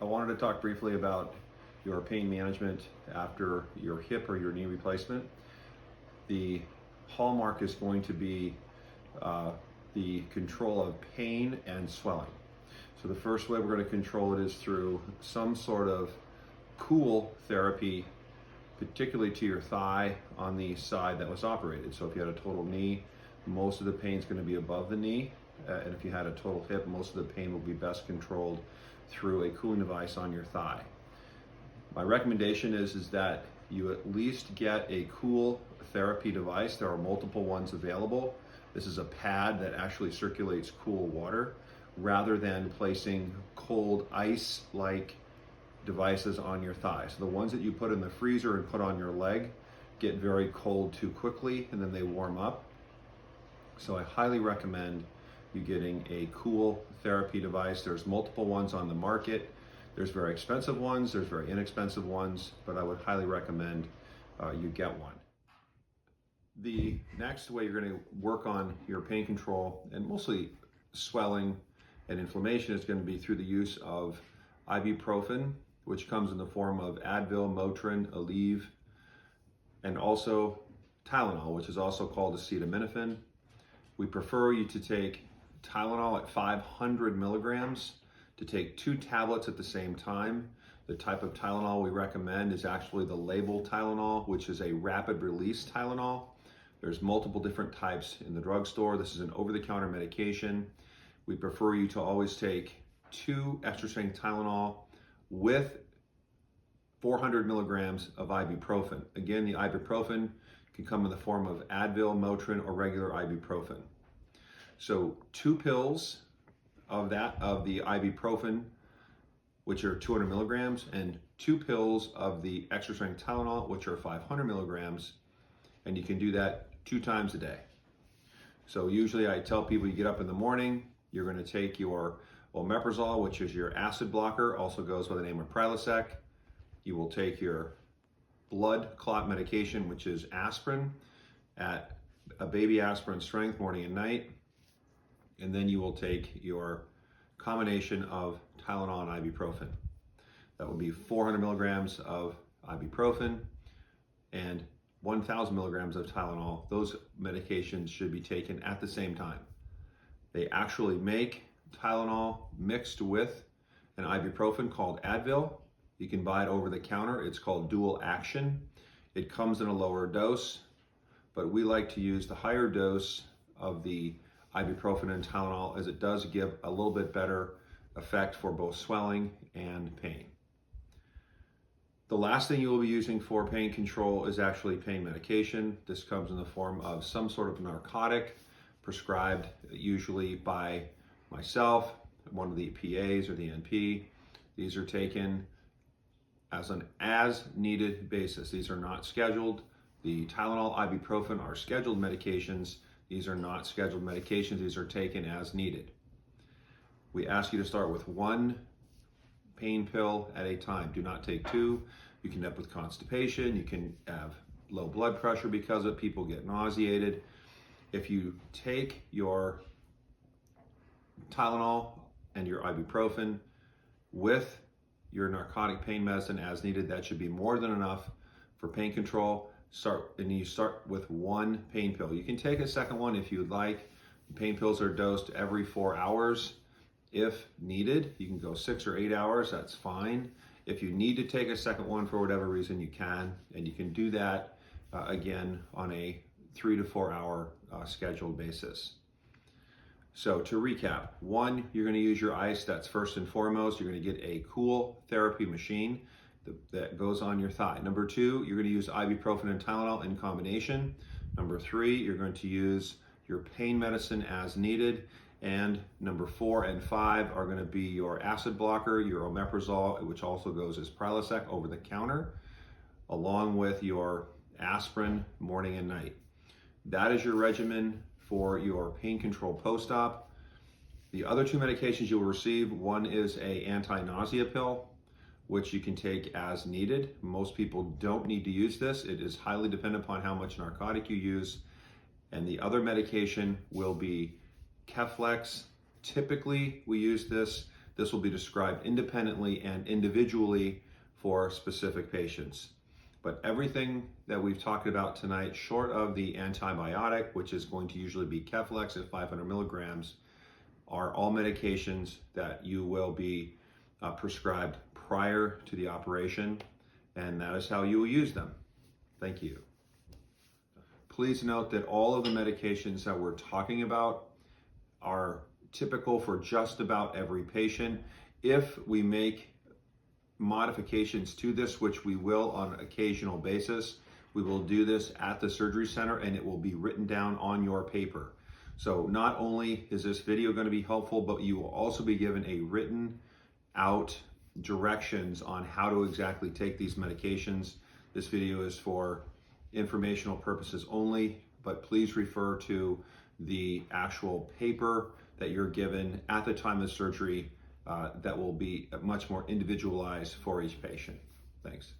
I wanted to talk briefly about your pain management after your hip or your knee replacement. The hallmark is going to be the control of pain and swelling. So the first way we're going to control it is through some sort of cool therapy, particularly to your thigh on the side that was operated. So if you had a total knee, most of the pain is going to be above the knee. And if you had a total hip, most of the pain will be best controlled through a cooling device on your thigh. My recommendation is that you at least get a cool therapy device. There are multiple ones available. This is a pad that actually circulates cool water rather than placing cold ice-like devices on your thigh. So the ones that you put in the freezer and put on your leg get very cold too quickly and then they warm up. So I highly recommend you getting a cool therapy device. There's multiple ones on the market. There's very expensive ones, there's very inexpensive ones, but I would highly recommend you get one. The next way you're going to work on your pain control and mostly swelling and inflammation is going to be through the use of ibuprofen, which comes in the form of Advil, Motrin, Aleve, and also Tylenol, which is also called acetaminophen. We prefer you to take Tylenol at 500 milligrams, to take 2 tablets at the same time. The type of Tylenol we recommend is actually the label Tylenol, which is a rapid release Tylenol. There's multiple different types in the drugstore. This is an over-the-counter medication. We prefer you to always take 2 extra strength Tylenol with 400 milligrams of ibuprofen. Again, the ibuprofen can come in the form of Advil, Motrin, or regular ibuprofen. So 2 pills of the ibuprofen, which are 200 milligrams, and 2 pills of the extra strength Tylenol, which are 500 milligrams, and you can do that 2 times a day. So usually I tell people you get up in the morning, you're going to take your omeprazole, which is your acid blocker, also goes by the name of Prilosec. You will take your blood clot medication, which is aspirin, at a baby aspirin strength morning and night. And then you will take your combination of Tylenol and ibuprofen. That will be 400 milligrams of ibuprofen and 1,000 milligrams of Tylenol. Those medications should be taken at the same time. They actually make Tylenol mixed with an ibuprofen called Advil. You can buy it over the counter. It's called dual action. It comes in a lower dose, but we like to use the higher dose of the ibuprofen and Tylenol, as it does give a little bit better effect for both swelling and pain. The last thing you will be using for pain control is actually pain medication. This comes in the form of some sort of narcotic prescribed usually by myself, one of the PAs or the NP. These are taken as an as-needed basis. These are not scheduled. The Tylenol, ibuprofen are scheduled medications. These are not scheduled medications. These are taken as needed. We ask you to start with 1 pain pill at a time. Do not take 2. You can end up with constipation. You can have low blood pressure because of it. People get nauseated. If you take your Tylenol and your ibuprofen with your narcotic pain medicine as needed, that should be more than enough for pain control. You start with 1 pain pill. You can take a second one if you'd like. Pain pills are dosed every 4 hours. If needed, you can go 6 or 8 hours, that's fine. If you need to take a second one for whatever reason, you can, and you can do that again on a 3 to 4 hour scheduled basis. So to recap, 1, you're going to use your ice. That's first and foremost. You're going to get a cool therapy machine that goes on your thigh. Number 2, you're going to use ibuprofen and Tylenol in combination. Number 3, you're going to use your pain medicine as needed. And number 4 and 5 are going to be your acid blocker, your omeprazole, which also goes as Prilosec over the counter, along with your aspirin morning and night. That is your regimen for your pain control post-op. The other 2 medications you'll receive, one is a anti-nausea pill, which you can take as needed. Most people don't need to use this. It is highly dependent upon how much narcotic you use. And the other medication will be Keflex. Typically, we use this This will be described independently and individually for specific patients. But everything that we've talked about tonight, short of the antibiotic, which is going to usually be Keflex at 500 milligrams, are all medications that you will be prescribed prior to the operation, and that is how you will use them. Thank you. Please note that all of the medications that we're talking about are typical for just about every patient. If we make modifications to this, which we will on an occasional basis, we will do this at the surgery center and it will be written down on your paper. So not only is this video going to be helpful, but you will also be given a written out directions on how to exactly take these medications. This video is for informational purposes only, but please refer to the actual paper that you're given at the time of surgery that will be much more individualized for each patient. Thanks.